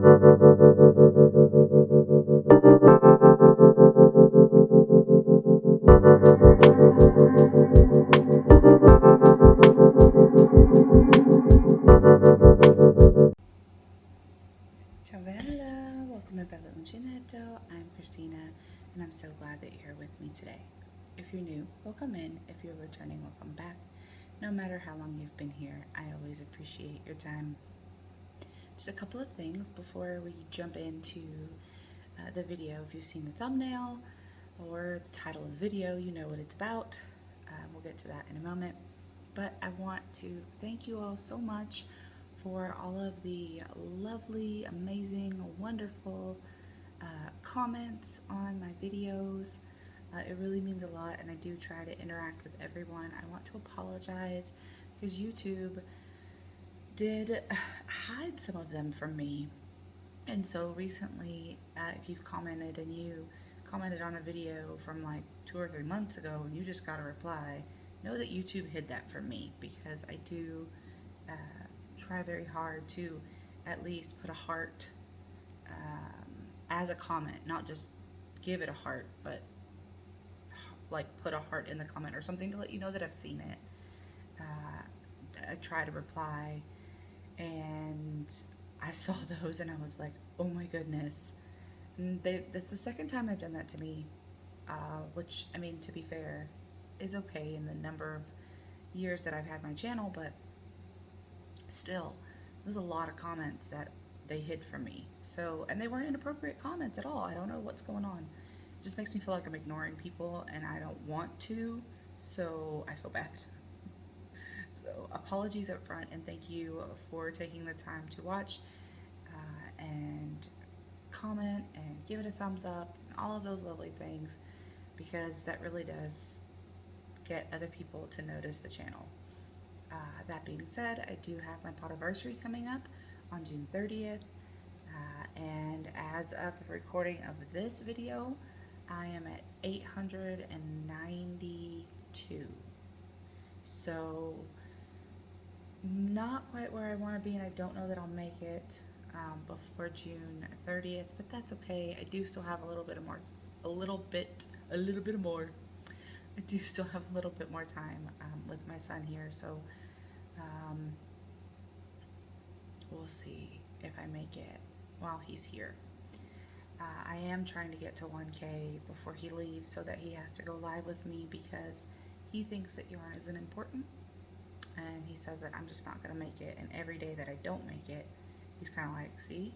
Ciao bella, welcome to Bella Uncinetto. I'm Christina and I'm so glad that you're here with me today. If you're new, welcome in. If you're returning, welcome back. No matter how long you've been here, I always appreciate your time. Just a couple of things before we jump into the video. If you've seen the thumbnail or the title of the video, you know what it's about. We'll get to that in a moment. But I want to thank you all so much for all of the lovely, amazing, wonderful comments on my videos. It really means a lot, and I do try to interact with everyone. I want to apologize because YouTube did hide some of them from me. And so recently, if you've commented and you commented on a video from like 2 or 3 months ago and you just got a reply, know that YouTube hid that from me, because I do try very hard to at least put a heart as a comment, not just give it a heart, but like put a heart in the comment or something to let you know that I've seen it. I try to reply, and I saw those and I was like, oh my goodness. And that's the second time I've done that to me, which, I mean, to be fair, is okay in the number of years that I've had my channel, but still, there's a lot of comments that they hid from me. So, and they weren't inappropriate comments at all. I don't know what's going on. It just makes me feel like I'm ignoring people and I don't want to, so I feel bad. So apologies up front, and thank you for taking the time to watch and comment and give it a thumbs up and all of those lovely things, because that really does get other people to notice the channel. That being said, I do have my podiversary coming up on June 30th, and as of the recording of this video, I am at 892. So not quite where I want to be, and I don't know that I'll make it before June 30th, but that's okay. I do still have a little bit more. I do still have a little bit more time with my son here, so we'll see if I make it while he's here. I am trying to get to 1K before he leaves so that he has to go live with me, because he thinks that yarn isn't important, and he says that I'm just not going to make it, and every day that I don't make it, he's kind of like, see,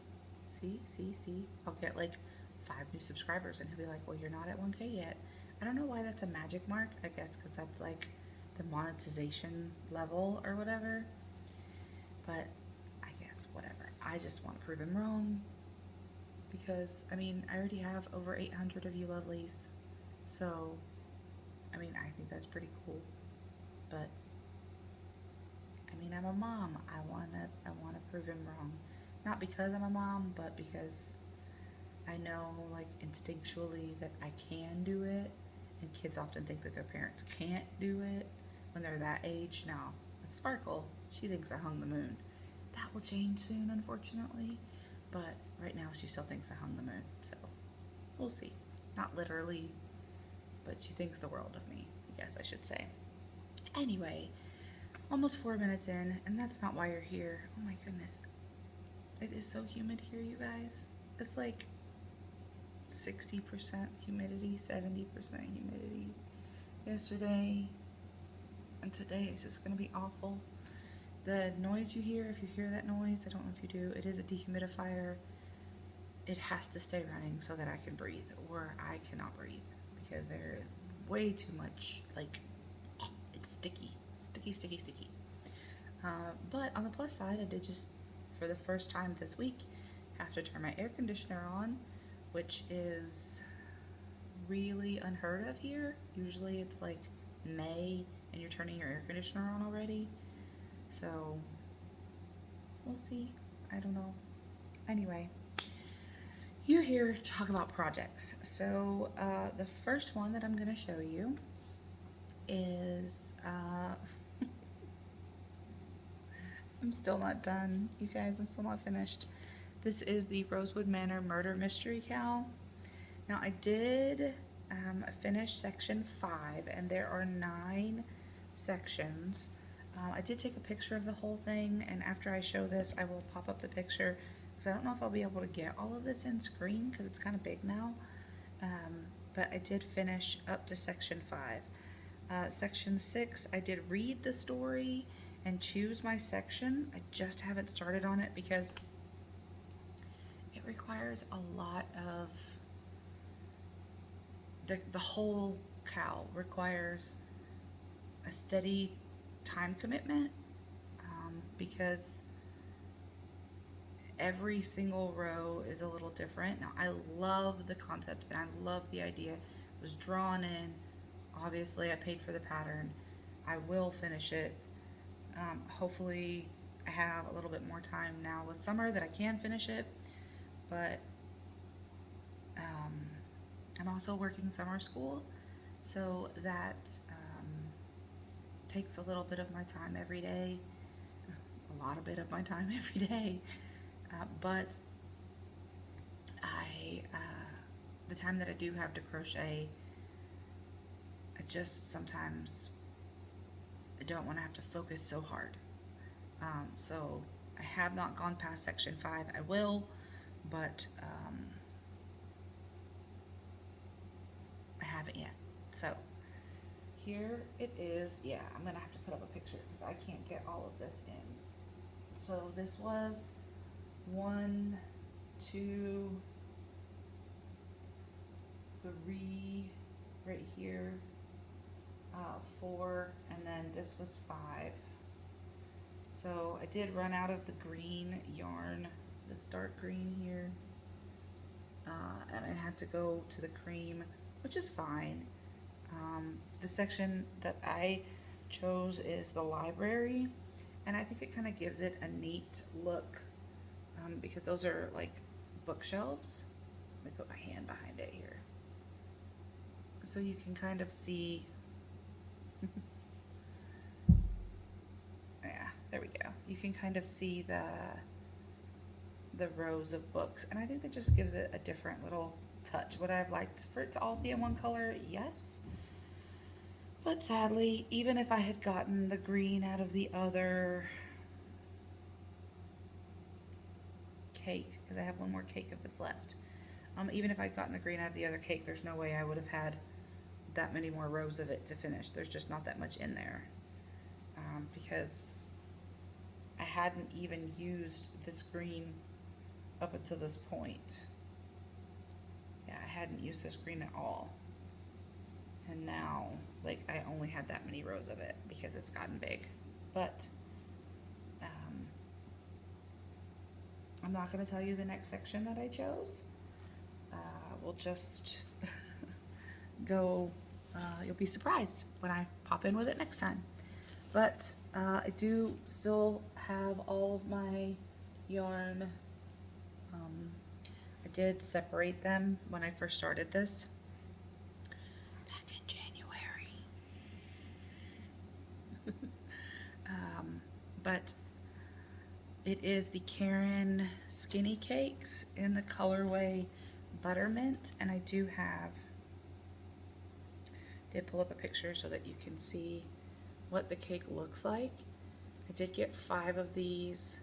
I'll get like 5 new subscribers, and he'll be like, well, you're not at 1K yet. I don't know why that's a magic mark. I guess because that's like the monetization level or whatever, but I guess whatever. I just want to prove him wrong, because I mean, I already have over 800 of you lovelies, so I mean, I think that's pretty cool. But I mean, I'm a mom. I wanna prove him wrong, not because I'm a mom, but because I know, like, instinctually that I can do it, and kids often think that their parents can't do it when they're that age. Now, with Sparkle, she thinks I hung the moon. That will change soon, unfortunately, but right now she still thinks I hung the moon, so we'll see. Not literally, but she thinks the world of me, I guess I should say. Anyway, almost 4 minutes in, and that's not why you're here. Oh my goodness. It is so humid here, you guys. It's like 60% humidity, 70% humidity yesterday, and today it's just gonna be awful. The noise you hear, if you hear that noise, I don't know if you do, it is a dehumidifier. It has to stay running so that I can breathe, or I cannot breathe, because there is way too much, like, it's sticky. Sticky. But on the plus side, I did just, for the first time this week, have to turn my air conditioner on, which is really unheard of here. Usually it's like May and you're turning your air conditioner on already. So we'll see. I don't know. Anyway, you're here to talk about projects. So the first one that I'm going to show you is I'm still not done, you guys. I'm still not finished. This is the Rosewood Manor Murder Mystery Cowl. Now I did finish section 5, and there are 9 sections. I did take a picture of the whole thing, and after I show this I will pop up the picture, because I don't know if I'll be able to get all of this in screen because it's kind of big now. But I did finish up to section 5. Section 6, I did read the story and choose my section. I just haven't started on it because it requires a lot of the whole cowl requires a steady time commitment, because every single row is a little different. Now I love the concept and I love the idea. It was drawn in. Obviously I paid for the pattern. I will finish it. Hopefully I have a little bit more time now with summer that I can finish it, but I'm also working summer school, so that takes a little bit of my time every day, a lot of bit of my time every day, but the time that I do have to crochet, I just sometimes I don't want to have to focus so hard. So I have not gone past section 5. I will, but I haven't yet. So here it is. Yeah, I'm gonna have to put up a picture because I can't get all of this in. So this was 1, 2, 3 right here, 4, and then this was 5. So I did run out of the green yarn, this dark green here, and I had to go to the cream, which is fine. The section that I chose is the library, and I think it kind of gives it a neat look, because those are like bookshelves. Let me put my hand behind it here so you can kind of see. Yeah, there we go. You can kind of see the rows of books, and I think that just gives it a different little touch. Would I have liked for it to all be in one color? Yes. But sadly, even if I had gotten the green out of the other cake, because I have one more cake of this left, even if I'd gotten the green out of the other cake, there's no way I would have had that many more rows of it to finish. There's just not that much in there, because I hadn't even used this green up until this point. Yeah, I hadn't used this green at all. And now, like, I only had that many rows of it because it's gotten big. But I'm not going to tell you the next section that I chose. We'll just go, you'll be surprised when I pop in with it next time. But I do still have all of my yarn. I did separate them when I first started this back in January. But it is the Karen Skinny Cakes in the colorway Buttermint, and I did pull up a picture so that you can see what the cake looks like. I did get 5 of these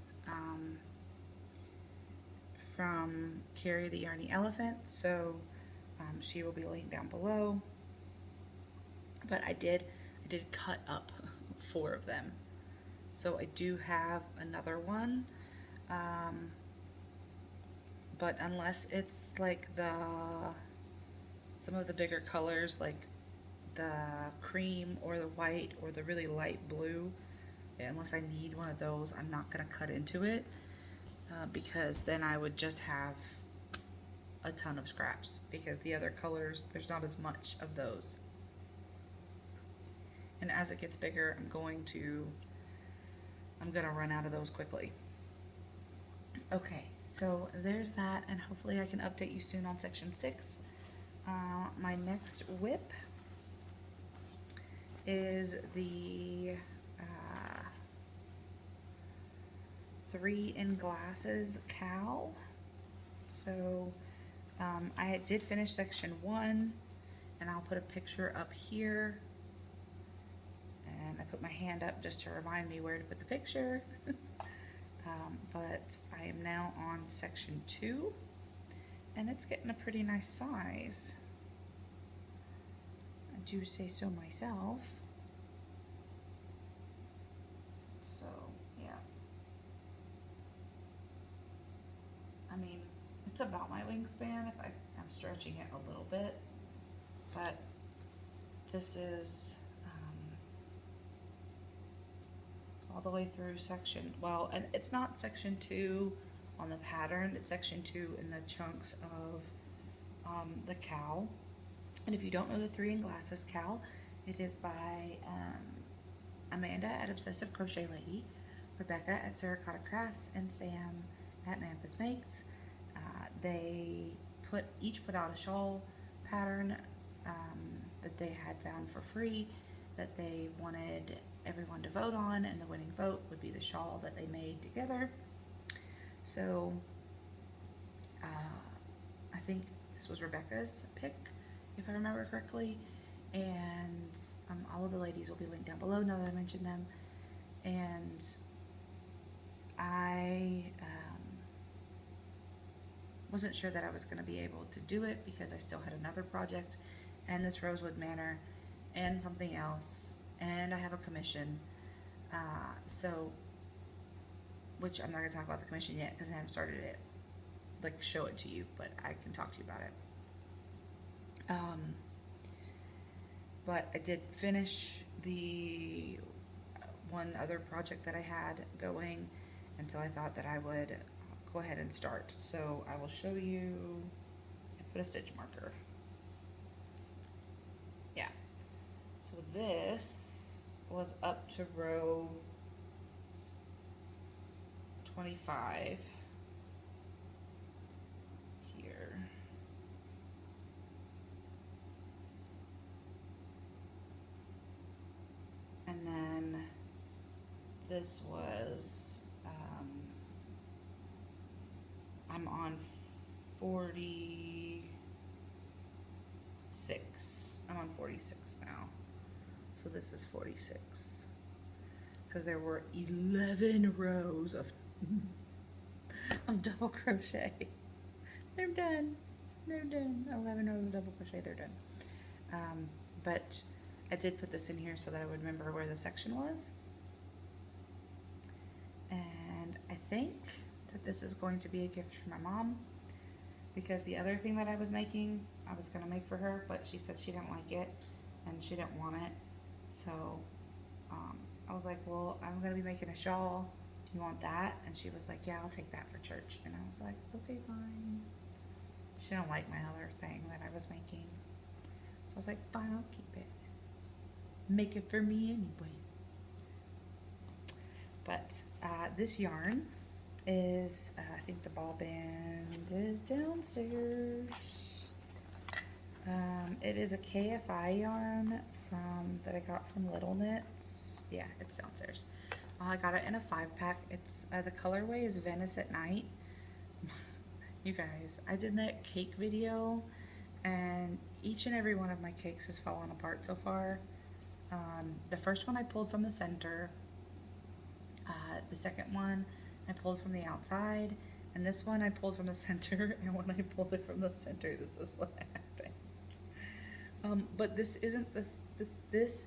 from Carrie the Yarny Elephant, so she will be linked down below. But I did cut up 4 of them, so I do have another one. But unless it's like some of the bigger colors, like the cream or the white or the really light blue, unless I need one of those, I'm not gonna cut into it, because then I would just have a ton of scraps, because the other colors, there's not as much of those. And as it gets bigger, I'm gonna run out of those quickly. Okay, so there's that, and hopefully I can update you soon on section 6. My next WIP is the 3 in Glasses cowl. So I did finish section 1, and I'll put a picture up here. And I put my hand up just to remind me where to put the picture. But I am now on section 2, and it's getting a pretty nice size. I do say so myself. So, yeah. I mean, it's about my wingspan if I'm stretching it a little bit, but this is all the way through section, well, and it's not section 2 on the pattern, it's section 2 in the chunks of the cowl. And if you don't know the 3 in Glasses cowl, it is by Amanda at Obsessive Crochet Lady, Rebecca at Terracotta Crafts, and Sam at Memphis Makes. They each put out a shawl pattern that they had found for free that they wanted everyone to vote on, and the winning vote would be the shawl that they made together. So I think this was Rebecca's pick, if I remember correctly, and all of the ladies will be linked down below now that I mentioned them. And I wasn't sure that I was going to be able to do it because I still had another project and this Rosewood Manor and something else, and I have a commission, so, which I'm not going to talk about the commission yet because I haven't started it, like show it to you, but I can talk to you about it. But I did finish the one other project that I had going, and so I thought that I would go ahead and start. So I will show you, I put a stitch marker. Yeah. So this was up to row 25 here. And then this was, I'm on 46. I'm on 46 now. So this is 46. Because there were 11 rows of double crochet. They're done. They're done. 11 rows of double crochet, they're done. But I did put this in here so that I would remember where the section was. And I think that this is going to be a gift for my mom, because the other thing that I was making, I was going to make for her, but she said she didn't like it and she didn't want it. So I was like, well, I'm going to be making a shawl. Do you want that? And she was like, yeah, I'll take that for church. And I was like, okay, fine. She didn't like my other thing that I was making. So I was like, fine, I'll keep it. Make it for me anyway. But this yarn is, I think the ball band is downstairs. It is a KFI yarn that I got from Little Knits. Yeah, it's downstairs. I got it in a 5-pack. It's the colorway is Venice at Night. You guys, I did that cake video, and each and every one of my cakes has fallen apart so far. The first one I pulled from the center. The second one I pulled from the outside, and this one I pulled from the center. And when I pulled it from the center, this is what happened. But this isn't this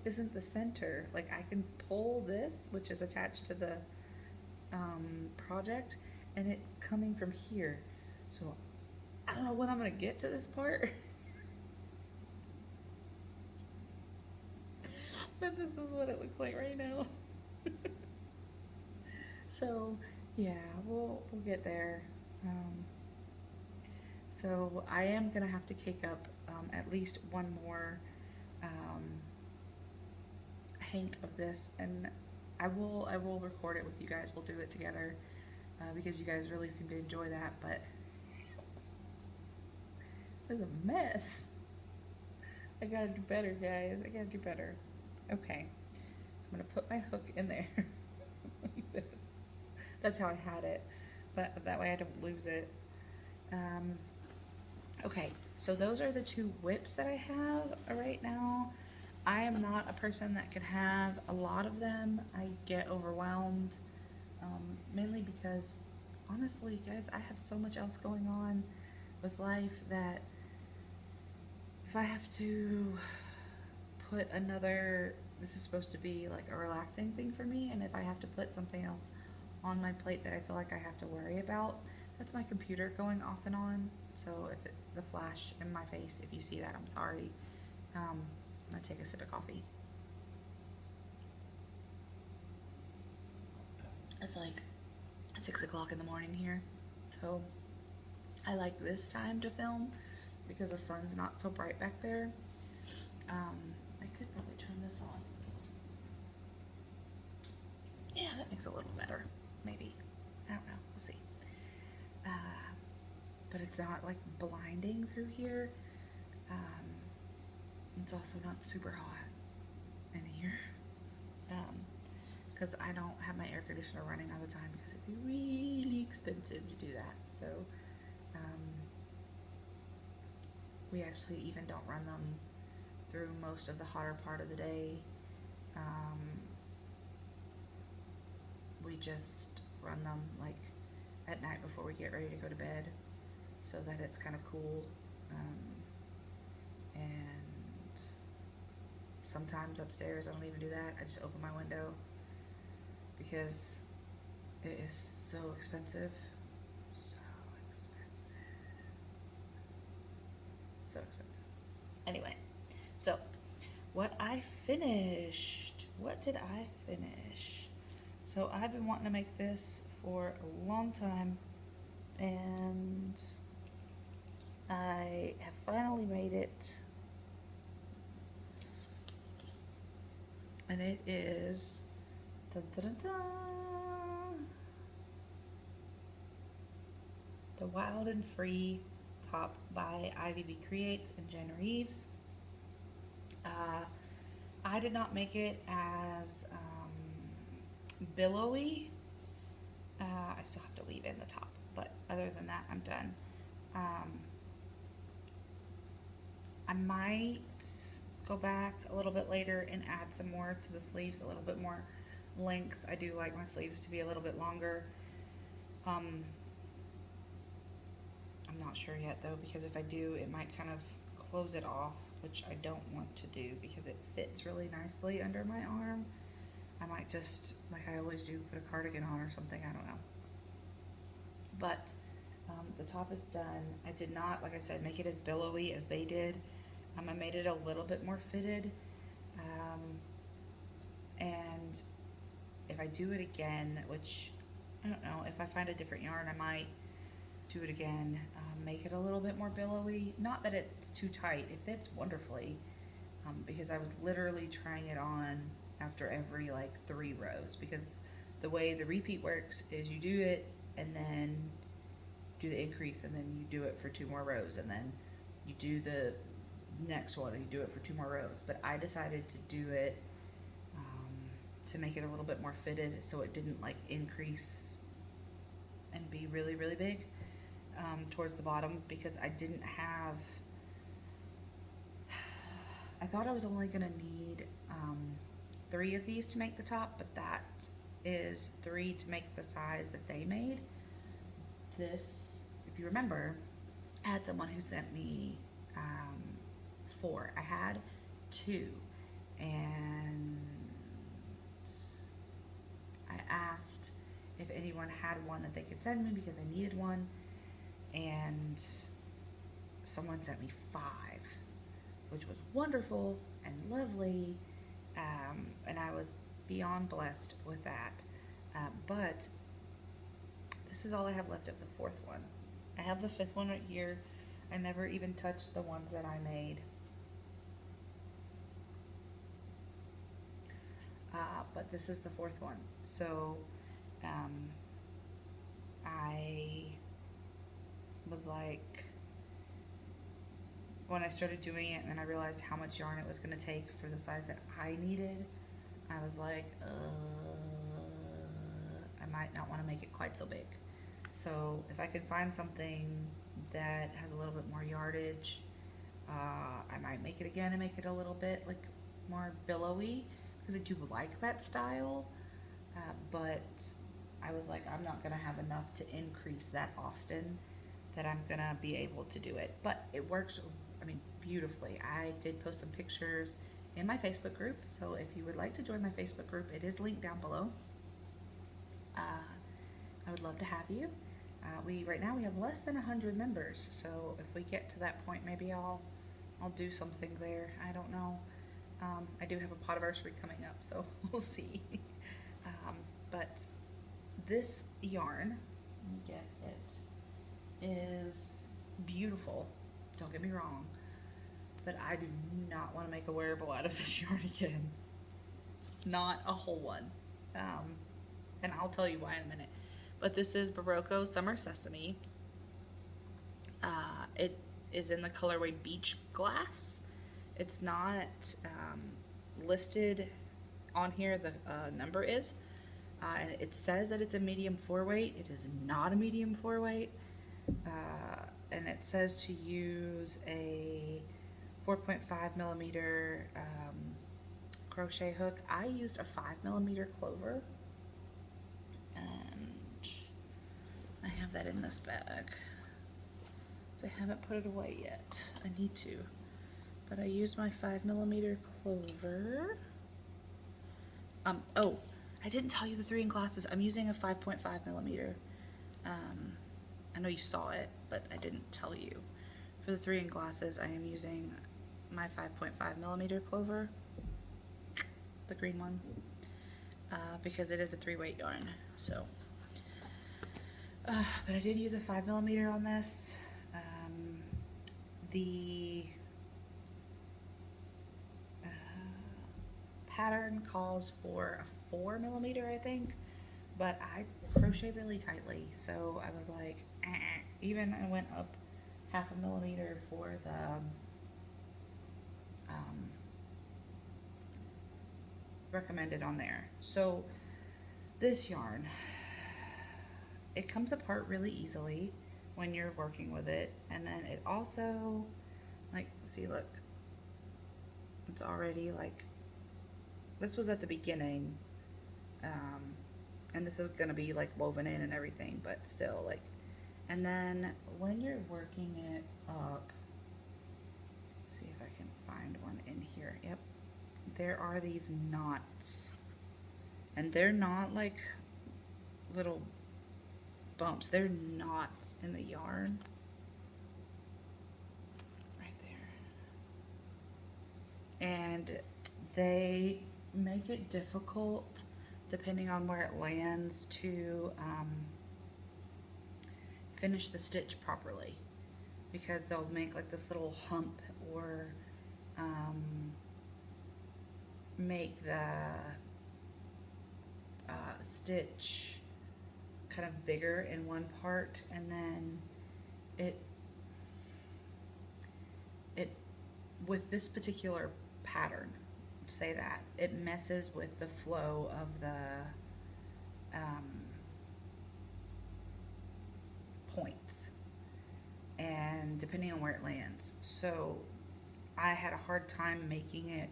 isn't the center. Like, I can pull this, which is attached to the project, and it's coming from here. So I don't know when I'm gonna get to this part. But this is what it looks like right now. So yeah, we'll get there. So I am gonna have to cake up at least one more hank of this, and I will record it with you guys. We'll do it together because you guys really seem to enjoy that. But it's a mess. I gotta do better, guys. I gotta do better. Okay, so I'm gonna put my hook in there. Like this. That's how I had it, but that way I don't lose it. Okay, so those are the two WIPs that I have right now. I am not a person that can have a lot of them. I get overwhelmed, mainly because, honestly, guys, I have so much else going on with life that if I have to put another, this is supposed to be like a relaxing thing for me, and if I have to put something else on my plate that I feel like I have to worry about, that's my computer going off and on. So if the flash in my face, if you see that, I'm sorry. I'm gonna take a sip of coffee. It's like 6 o'clock in the morning here, so I like this time to film because the sun's not so bright back there. I could probably turn this on. Yeah, that makes it a little better, maybe. I don't know, we'll see. But it's not like blinding through here. It's also not super hot in here. Because I don't have my air conditioner running all the time because it'd be really expensive to do that. So we actually even don't run them through most of the hotter part of the day. We just run them like at night before we get ready to go to bed so that it's kind of cool. And sometimes upstairs I don't even do that. I just open my window because it is so expensive. So expensive. Anyway, so what I finished. What did I finish? So I've been wanting to make this for a long time, and I have finally made it. And it is dun, dun, dun, dun, the Wild and Free top by IVB Creates and Jen Reeves. I did not make it as billowy. I still have to weave in the top, but other than that, I'm done. I might go back a little bit later and add some more to the sleeves, a little bit more length. I do like my sleeves to be a little bit longer. I'm not sure yet though, because if I do, it might kind of close it off, which I don't want to do because it fits really nicely under my arm. I might just, like I always do, put a cardigan on or something, I don't know. But the top is done. I did not, like I said, make it as billowy as they did. I made it a little bit more fitted. And if I do it again, which I don't know, if I find a different yarn, I might do it again, make it a little bit more billowy. Not that it's too tight, it fits wonderfully, because I was literally trying it on after every like 3 rows, because the way the repeat works is you do it and then do the increase and then you do it for 2 more rows and then you do the next one and you do it for 2 more rows. But I decided to do it to make it a little bit more fitted so it didn't like increase and be really really big towards the bottom, because I didn't have, I thought I was only gonna need 3 of these to make the top, but that is 3 to make the size that they made. This, if you remember, I had someone who sent me 4. I had 2, and I asked if anyone had one that they could send me because I needed one, and someone sent me 5, which was wonderful and lovely, and I was beyond blessed with that. But this is all I have left of the 4th one. I have the 5th one right here. I never even touched the ones that I made. But this is the 4th one. So I was like, when I started doing it and then I realized how much yarn it was going to take for the size that I needed, I was like, I might not want to make it quite so big. So if I can find something that has a little bit more yardage. I might make it again and make it a little bit like more billowy because I do like that style, but I was like, I'm not gonna have enough to increase that often that I'm gonna be able to do it. But it works, I mean, beautifully. I did post some pictures in my Facebook group, so if you would like to join my Facebook group, it is linked down below. I would love to have you. Right now we have less than 100 members, so if we get to that point, maybe I'll do something there. I don't know. I do have a potiversary coming up, so we'll see. But this yarn, let me get it, is beautiful. Don't get me wrong, but I do not want to make a wearable out of this yarn again. Not a whole one. And I'll tell you why in a minute. But this is Barocco Summer Sesame. It is in the colorway Beach Glass. It's not listed on here, the number is. And it says that it's a medium 4-weight. It is not a medium 4-weight. And it says to use a 4.5 millimeter crochet hook. I used a 5 millimeter clover. And I have that in this bag. I haven't put it away yet. I need to. But I used my 5 millimeter clover. Oh, I didn't tell you the 3 in glasses. I'm using a 5.5 millimeter. I know you saw it, but I didn't tell you. For the 3 in glasses, I am using my 5.5 millimeter clover, the green one, because it is a 3-weight yarn. So, but I did use a 5 millimeter on this. The pattern calls for a 4 millimeter, I think, but I crochet really tightly, so I was like, even I went up 0.5 millimeter for the recommended on there. So this yarn, it comes apart really easily when you're working with it, and then it also, like, see, look, it's already like, this was at the beginning, and this is gonna be like woven in and everything, but still, like, and then when you're working it up, see if I can find one in here. Yep, there are these knots, and they're not like little bumps, they're knots in the yarn right there, and they make it difficult depending on where it lands to finish the stitch properly, because they'll make like this little hump or make the stitch kind of bigger in one part, and then it with this particular pattern, say that it messes with the flow of the points, and depending on where it lands. So I had a hard time making it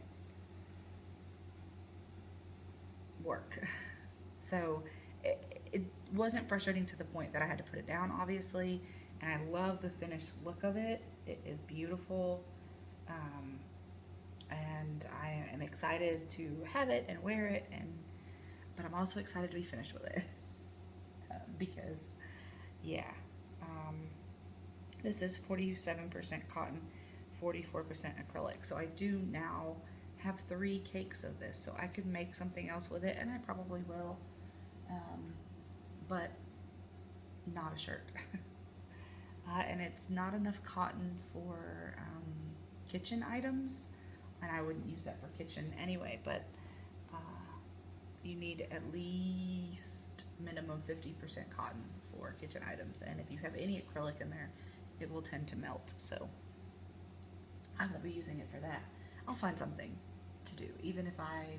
work. So it wasn't frustrating to the point that I had to put it down, obviously, and I love the finished look of it. It is beautiful, and I am excited to have it and wear it, but I'm also excited to be finished with it because, yeah, this is 47% cotton, 44% acrylic. So I do now have 3 cakes of this, so I could make something else with it, and I probably will, but not a shirt. And it's not enough cotton for kitchen items, and I wouldn't use that for kitchen anyway, but you need at least minimum 50% cotton for kitchen items, and if you have any acrylic in there, it will tend to melt, so I won't be using it for that. I'll find something to do, even if I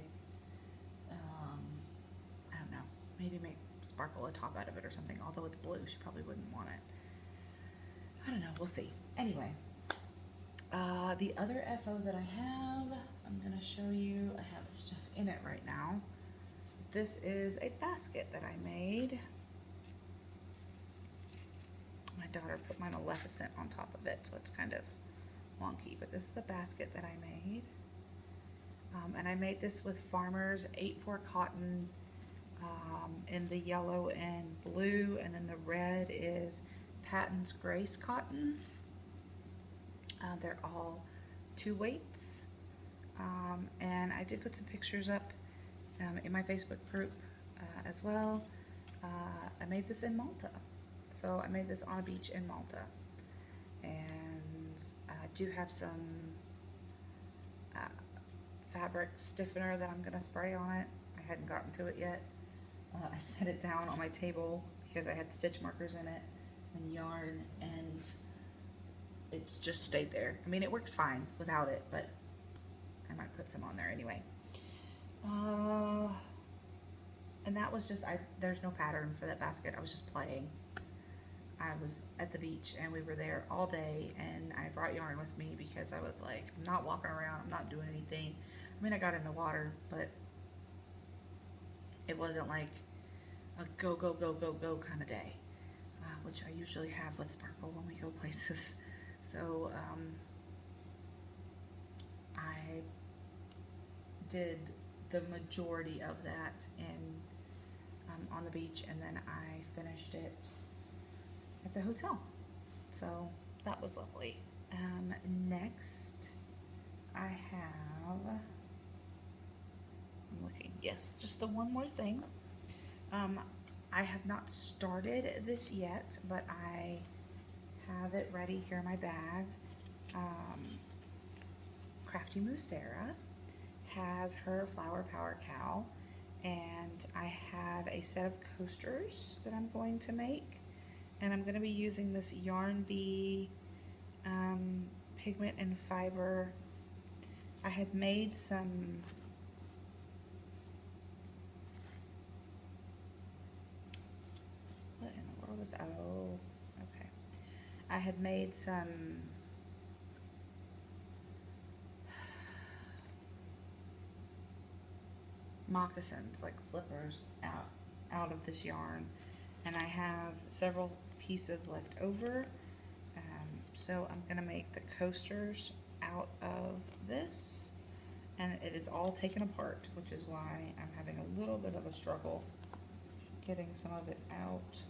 don't know, maybe make sparkle a top out of it or something, although it's blue, she probably wouldn't want it. I don't know, we'll see. Anyway, the other FO that I have, I'm gonna show you. I have stuff in it right now. This is a basket that I made. My daughter put my Maleficent on top of it, so it's kind of wonky, but this is a basket that I made. And I made this with Farmer's 8/4 cotton in the yellow and blue, and then the red is Patton's Grace cotton. They're all 2 weights. And I did put some pictures up in my Facebook group as well. I made this in Malta. So I made this on a beach in Malta. And I do have some fabric stiffener that I'm gonna spray on it. I hadn't gotten to it yet. I set it down on my table because I had stitch markers in it and yarn, and it's just stayed there. I mean, it works fine without it, but I might put some on there anyway. And that was just, there's no pattern for that basket. I was just playing. I was at the beach and we were there all day, and I brought yarn with me because I was like, I'm not walking around, I'm not doing anything. I mean, I got in the water, but it wasn't like a go, go, go, go, go kind of day, which I usually have with Sparkle when we go places. So I did the majority of that on the beach, and then I finished it at the hotel. So that was lovely. Next I have, I'm looking, yes, just the one more thing. I have not started this yet, but I have it ready here in my bag. Crafty Moose Sarah has her Flower Power Cow, and I have a set of coasters that I'm going to make, and I'm going to be using this Yarn Bee pigment and fiber. I had made some what in the world was, oh, okay. I had made some moccasins, like slippers, out of this yarn, and I have several pieces left over, so I'm gonna make the coasters out of this, and it is all taken apart, which is why I'm having a little bit of a struggle getting some of it out.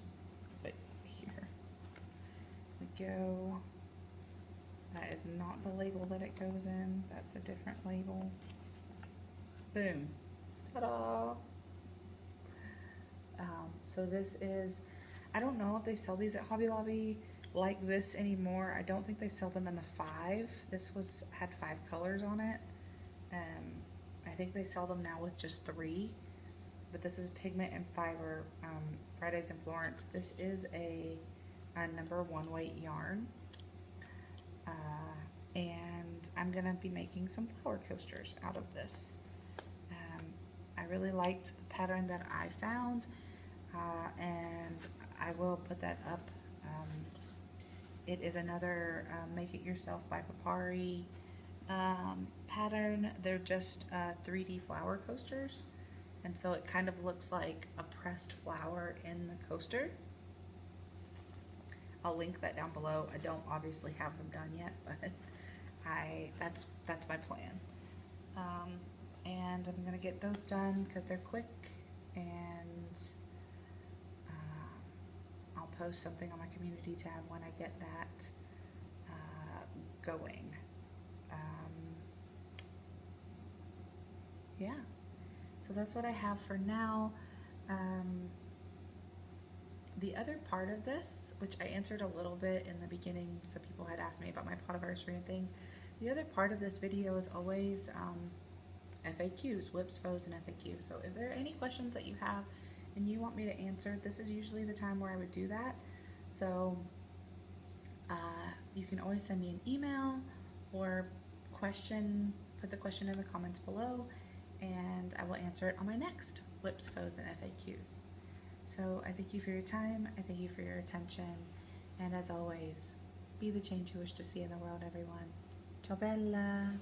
But here we go. That is not the label that it goes in, that's a different label. Boom. Ta-da! So this is, I don't know if they sell these at Hobby Lobby like this anymore. I don't think they sell them in the 5. This had 5 colors on it. I think they sell them now with just 3. But this is pigment and fiber, Fridays in Florence. This is a number 1 weight yarn. And I'm gonna be making some flower coasters out of this. I really liked the pattern that I found, and I will put that up. It is another Make It Yourself by Papari pattern. They're just 3D flower coasters, and so it kind of looks like a pressed flower in the coaster. I'll link that down below. I don't obviously have them done yet, but that's my plan. And I'm gonna get those done because they're quick, and I'll post something on my community tab when I get that going. Yeah, so that's what I have for now. The other part of this, which I answered a little bit in the beginning, some people had asked me about my podiversary and things. The other part of this video is always FAQs, WIPS, FOS, and FAQs. So if there are any questions that you have and you want me to answer, this is usually the time where I would do that. So you can always send me an email or put the question in the comments below, and I will answer it on my next WIPS, FOS, and FAQs. So I thank you for your time, I thank you for your attention, and as always, Be the change you wish to see in the world, everyone. Ciao bella.